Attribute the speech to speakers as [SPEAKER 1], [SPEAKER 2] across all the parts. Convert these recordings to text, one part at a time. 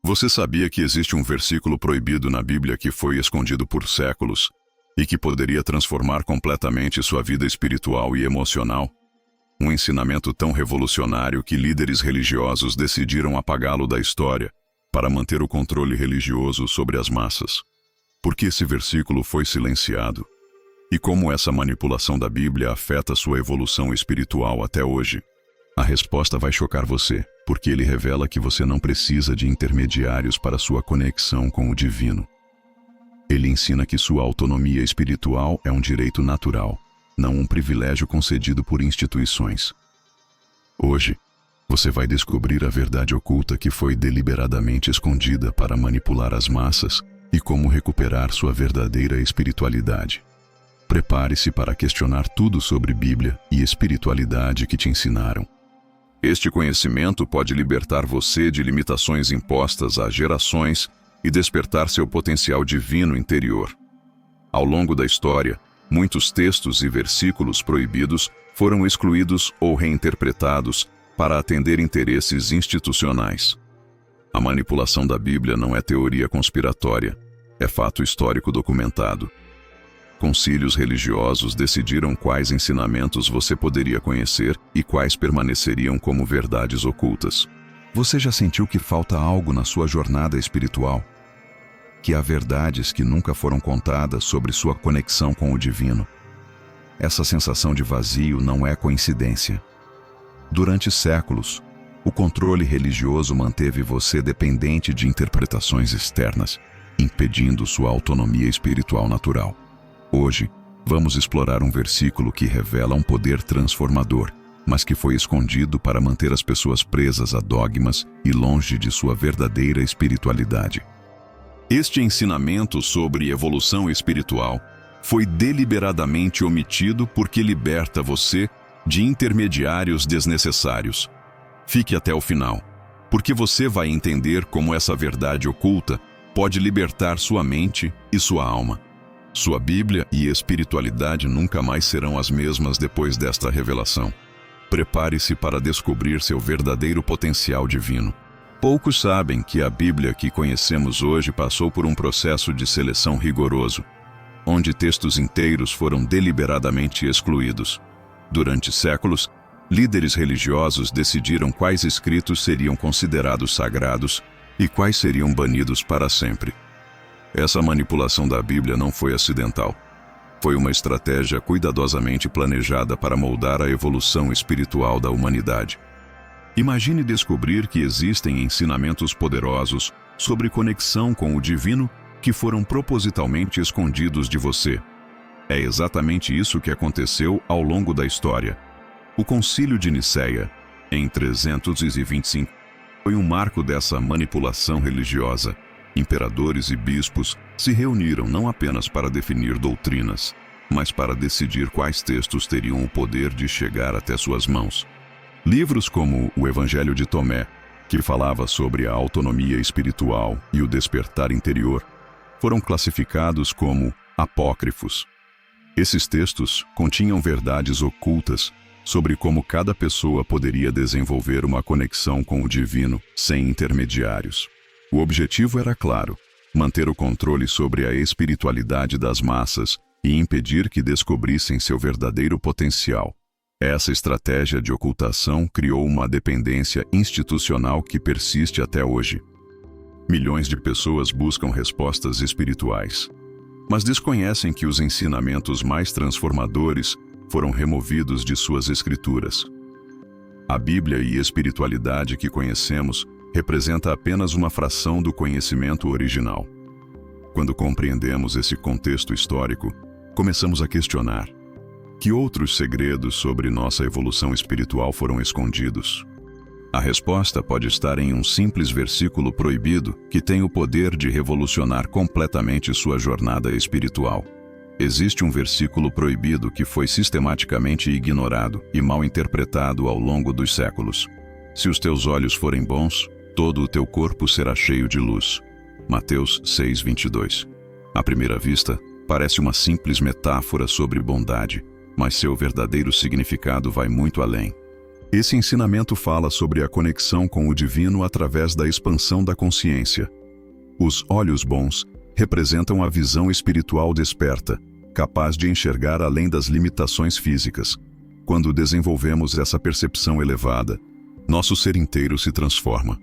[SPEAKER 1] Você sabia que existe um versículo proibido na Bíblia que foi escondido por séculos e que poderia transformar completamente sua vida espiritual e emocional? Um ensinamento tão revolucionário que líderes religiosos decidiram apagá-lo da história para manter o controle religioso sobre as massas. Por que esse versículo foi silenciado? E como essa manipulação da Bíblia afeta sua evolução espiritual até hoje? A resposta vai chocar você, porque ele revela que você não precisa de intermediários para sua conexão com o divino. Ele ensina que sua autonomia espiritual é um direito natural, não um privilégio concedido por instituições. Hoje, você vai descobrir a verdade oculta que foi deliberadamente escondida para manipular as massas e como recuperar sua verdadeira espiritualidade. Prepare-se para questionar tudo sobre Bíblia e espiritualidade que te ensinaram. Este conhecimento pode libertar você de limitações impostas há gerações e despertar seu potencial divino interior. Ao longo da história, muitos textos e versículos proibidos foram excluídos ou reinterpretados para atender interesses institucionais. A manipulação da Bíblia não é teoria conspiratória, é fato histórico documentado. Concílios religiosos decidiram quais ensinamentos você poderia conhecer e quais permaneceriam como verdades ocultas. Você já sentiu que falta algo na sua jornada espiritual? Que há verdades que nunca foram contadas sobre sua conexão com o divino? Essa sensação de vazio não é coincidência. Durante séculos, o controle religioso manteve você dependente de interpretações externas, impedindo sua autonomia espiritual natural. Hoje, vamos explorar um versículo que revela um poder transformador, mas que foi escondido para manter as pessoas presas a dogmas e longe de sua verdadeira espiritualidade. Este ensinamento sobre evolução espiritual foi deliberadamente omitido porque liberta você de intermediários desnecessários. Fique até o final, porque você vai entender como essa verdade oculta pode libertar sua mente e sua alma. Sua Bíblia e espiritualidade nunca mais serão as mesmas depois desta revelação. Prepare-se para descobrir seu verdadeiro potencial divino. Poucos sabem que a Bíblia que conhecemos hoje passou por um processo de seleção rigoroso, onde textos inteiros foram deliberadamente excluídos. Durante séculos, líderes religiosos decidiram quais escritos seriam considerados sagrados e quais seriam banidos para sempre. Essa manipulação da Bíblia não foi acidental. Foi uma estratégia cuidadosamente planejada para moldar a evolução espiritual da humanidade. Imagine descobrir que existem ensinamentos poderosos sobre conexão com o divino que foram propositalmente escondidos de você. É exatamente isso que aconteceu ao longo da história. O Concílio de Nicéia, em 325, foi um marco dessa manipulação religiosa. Imperadores e bispos se reuniram não apenas para definir doutrinas, mas para decidir quais textos teriam o poder de chegar até suas mãos. Livros como o Evangelho de Tomé, que falava sobre a autonomia espiritual e o despertar interior, foram classificados como apócrifos. Esses textos continham verdades ocultas sobre como cada pessoa poderia desenvolver uma conexão com o divino sem intermediários. O objetivo era claro: manter o controle sobre a espiritualidade das massas e impedir que descobrissem seu verdadeiro potencial. Essa estratégia de ocultação criou uma dependência institucional que persiste até hoje. Milhões de pessoas buscam respostas espirituais, mas desconhecem que os ensinamentos mais transformadores foram removidos de suas escrituras. A Bíblia e espiritualidade que conhecemos representa apenas uma fração do conhecimento original. Quando compreendemos esse contexto histórico, começamos a questionar: que outros segredos sobre nossa evolução espiritual foram escondidos? A resposta pode estar em um simples versículo proibido que tem o poder de revolucionar completamente sua jornada espiritual. Existe um versículo proibido que foi sistematicamente ignorado e mal interpretado ao longo dos séculos. Se os teus olhos forem bons, todo o teu corpo será cheio de luz. Mateus 6:22. À primeira vista, parece uma simples metáfora sobre bondade, mas seu verdadeiro significado vai muito além. Esse ensinamento fala sobre a conexão com o divino através da expansão da consciência. Os olhos bons representam a visão espiritual desperta, capaz de enxergar além das limitações físicas. Quando desenvolvemos essa percepção elevada, nosso ser inteiro se transforma.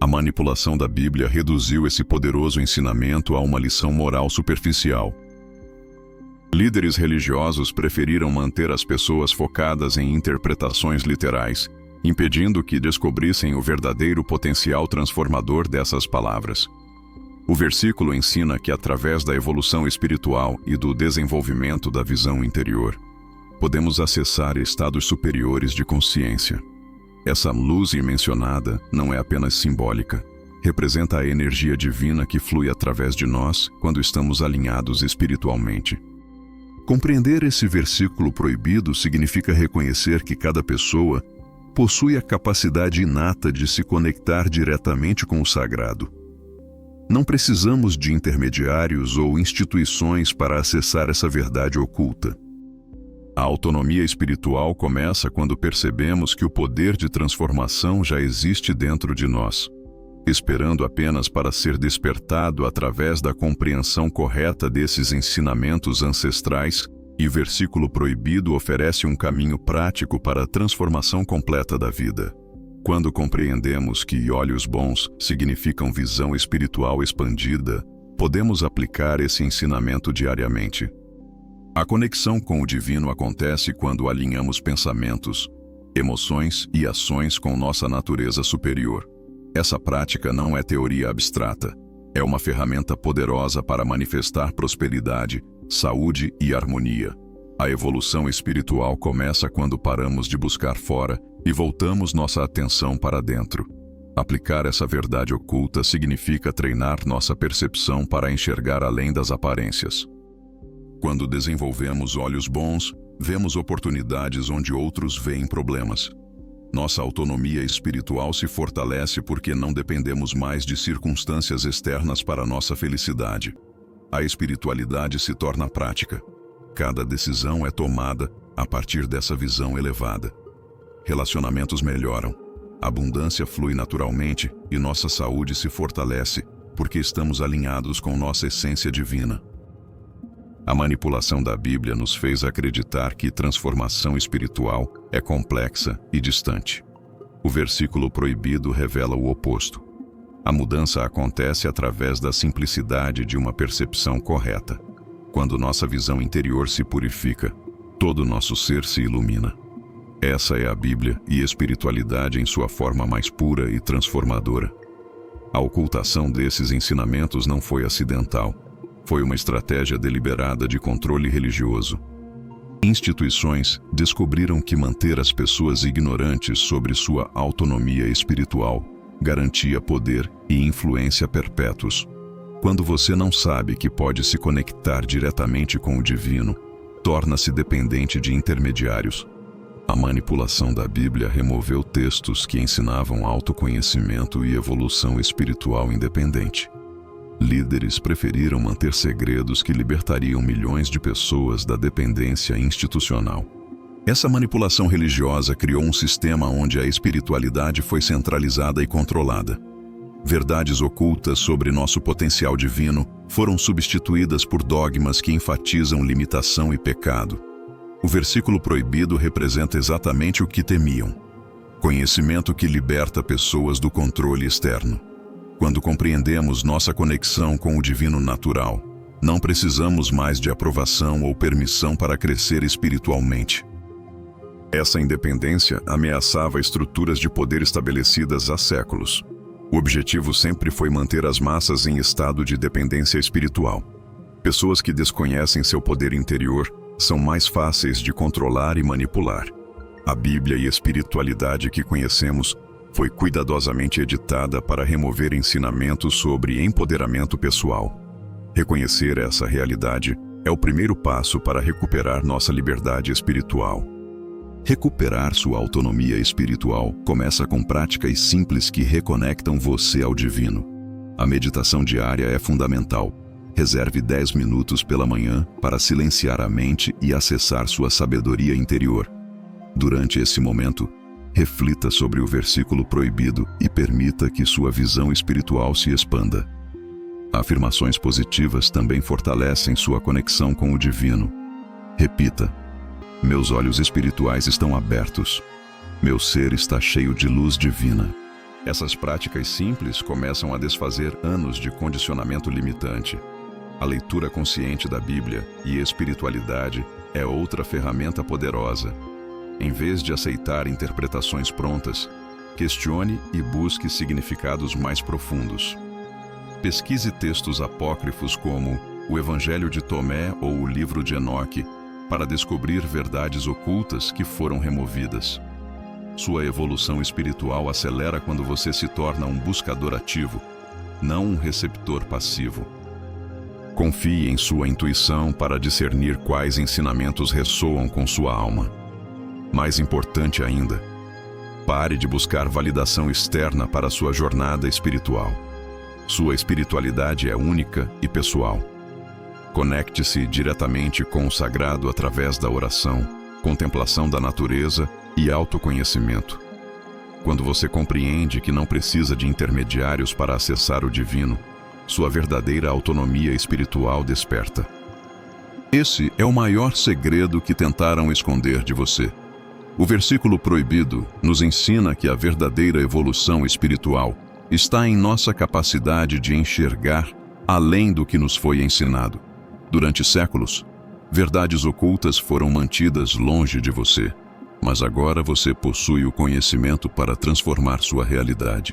[SPEAKER 1] A manipulação da Bíblia reduziu esse poderoso ensinamento a uma lição moral superficial. Líderes religiosos preferiram manter as pessoas focadas em interpretações literais, impedindo que descobrissem o verdadeiro potencial transformador dessas palavras. O versículo ensina que, através da evolução espiritual e do desenvolvimento da visão interior, podemos acessar estados superiores de consciência. Essa luz mencionada não é apenas simbólica, representa a energia divina que flui através de nós quando estamos alinhados espiritualmente. Compreender esse versículo proibido significa reconhecer que cada pessoa possui a capacidade inata de se conectar diretamente com o sagrado. Não precisamos de intermediários ou instituições para acessar essa verdade oculta. A autonomia espiritual começa quando percebemos que o poder de transformação já existe dentro de nós, esperando apenas para ser despertado através da compreensão correta desses ensinamentos ancestrais, e o versículo proibido oferece um caminho prático para a transformação completa da vida. Quando compreendemos que olhos bons significam visão espiritual expandida, podemos aplicar esse ensinamento diariamente. A conexão com o divino acontece quando alinhamos pensamentos, emoções e ações com nossa natureza superior. Essa prática não é teoria abstrata, é uma ferramenta poderosa para manifestar prosperidade, saúde e harmonia. A evolução espiritual começa quando paramos de buscar fora e voltamos nossa atenção para dentro. Aplicar essa verdade oculta significa treinar nossa percepção para enxergar além das aparências. Quando desenvolvemos olhos bons, vemos oportunidades onde outros veem problemas. Nossa autonomia espiritual se fortalece porque não dependemos mais de circunstâncias externas para nossa felicidade. A espiritualidade se torna prática. Cada decisão é tomada a partir dessa visão elevada. Relacionamentos melhoram, a abundância flui naturalmente e nossa saúde se fortalece porque estamos alinhados com nossa essência divina. A manipulação da Bíblia nos fez acreditar que transformação espiritual é complexa e distante. O versículo proibido revela o oposto. A mudança acontece através da simplicidade de uma percepção correta. Quando nossa visão interior se purifica, todo o nosso ser se ilumina. Essa é a Bíblia e espiritualidade em sua forma mais pura e transformadora. A ocultação desses ensinamentos não foi acidental. Foi uma estratégia deliberada de controle religioso. Instituições descobriram que manter as pessoas ignorantes sobre sua autonomia espiritual garantia poder e influência perpétuos. Quando você não sabe que pode se conectar diretamente com o divino, torna-se dependente de intermediários. A manipulação da Bíblia removeu textos que ensinavam autoconhecimento e evolução espiritual independente. Líderes preferiram manter segredos que libertariam milhões de pessoas da dependência institucional. Essa manipulação religiosa criou um sistema onde a espiritualidade foi centralizada e controlada. Verdades ocultas sobre nosso potencial divino foram substituídas por dogmas que enfatizam limitação e pecado. O versículo proibido representa exatamente o que temiam: conhecimento que liberta pessoas do controle externo. Quando compreendemos nossa conexão com o divino natural, não precisamos mais de aprovação ou permissão para crescer espiritualmente. Essa independência ameaçava estruturas de poder estabelecidas há séculos. O objetivo sempre foi manter as massas em estado de dependência espiritual. Pessoas que desconhecem seu poder interior são mais fáceis de controlar e manipular. A Bíblia e a espiritualidade que conhecemos foi cuidadosamente editada para remover ensinamentos sobre empoderamento pessoal. Reconhecer essa realidade é o primeiro passo para recuperar nossa liberdade espiritual. Recuperar sua autonomia espiritual começa com práticas simples que reconectam você ao divino. A meditação diária é fundamental. Reserve 10 minutos pela manhã para silenciar a mente e acessar sua sabedoria interior. Durante esse momento, reflita sobre o versículo proibido e permita que sua visão espiritual se expanda. Afirmações positivas também fortalecem sua conexão com o divino. Repita: meus olhos espirituais estão abertos. Meu ser está cheio de luz divina. Essas práticas simples começam a desfazer anos de condicionamento limitante. A leitura consciente da Bíblia e espiritualidade é outra ferramenta poderosa. Em vez de aceitar interpretações prontas, questione e busque significados mais profundos. Pesquise textos apócrifos como o Evangelho de Tomé ou o Livro de Enoque para descobrir verdades ocultas que foram removidas. Sua evolução espiritual acelera quando você se torna um buscador ativo, não um receptor passivo. Confie em sua intuição para discernir quais ensinamentos ressoam com sua alma. Mais importante ainda, pare de buscar validação externa para sua jornada espiritual. Sua espiritualidade é única e pessoal. Conecte-se diretamente com o sagrado através da oração, contemplação da natureza e autoconhecimento. Quando você compreende que não precisa de intermediários para acessar o divino, sua verdadeira autonomia espiritual desperta. Esse é o maior segredo que tentaram esconder de você. O versículo proibido nos ensina que a verdadeira evolução espiritual está em nossa capacidade de enxergar além do que nos foi ensinado. Durante séculos, verdades ocultas foram mantidas longe de você, mas agora você possui o conhecimento para transformar sua realidade.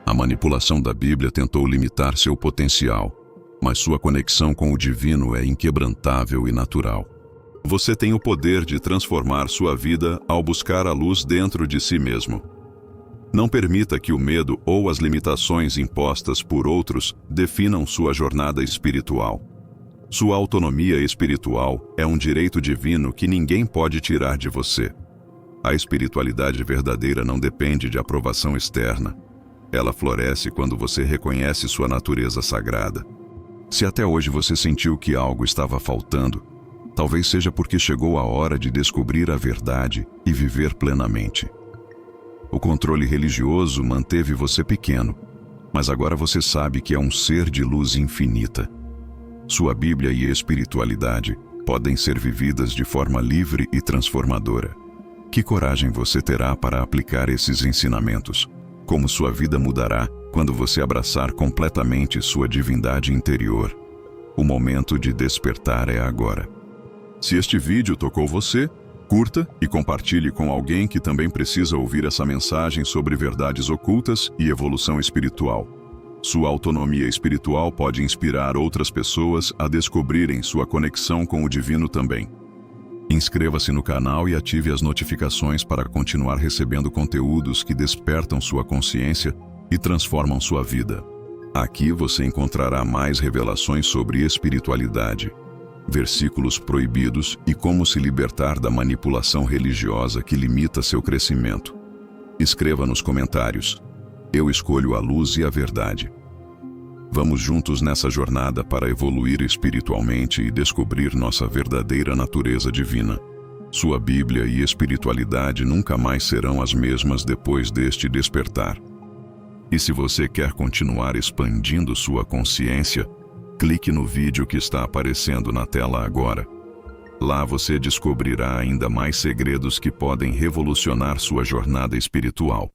[SPEAKER 1] A manipulação da Bíblia tentou limitar seu potencial, mas sua conexão com o divino é inquebrantável e natural. Você tem o poder de transformar sua vida ao buscar a luz dentro de si mesmo. Não permita que o medo ou as limitações impostas por outros definam sua jornada espiritual. Sua autonomia espiritual é um direito divino que ninguém pode tirar de você. A espiritualidade verdadeira não depende de aprovação externa. Ela floresce quando você reconhece sua natureza sagrada. Se até hoje você sentiu que algo estava faltando, talvez seja porque chegou a hora de descobrir a verdade e viver plenamente. O controle religioso manteve você pequeno, mas agora você sabe que é um ser de luz infinita. Sua Bíblia e espiritualidade podem ser vividas de forma livre e transformadora. Que coragem você terá para aplicar esses ensinamentos? Como sua vida mudará quando você abraçar completamente sua divindade interior? O momento de despertar é agora. Se este vídeo tocou você, curta e compartilhe com alguém que também precisa ouvir essa mensagem sobre verdades ocultas e evolução espiritual. Sua autonomia espiritual pode inspirar outras pessoas a descobrirem sua conexão com o divino também. Inscreva-se no canal e ative as notificações para continuar recebendo conteúdos que despertam sua consciência e transformam sua vida. Aqui você encontrará mais revelações sobre espiritualidade, versículos proibidos e como se libertar da manipulação religiosa que limita seu crescimento. Escreva nos comentários: eu escolho a luz e a verdade. Vamos juntos nessa jornada para evoluir espiritualmente e descobrir nossa verdadeira natureza divina. Sua Bíblia e espiritualidade nunca mais serão as mesmas depois deste despertar. E se você quer continuar expandindo sua consciência, clique no vídeo que está aparecendo na tela agora. Lá você descobrirá ainda mais segredos que podem revolucionar sua jornada espiritual.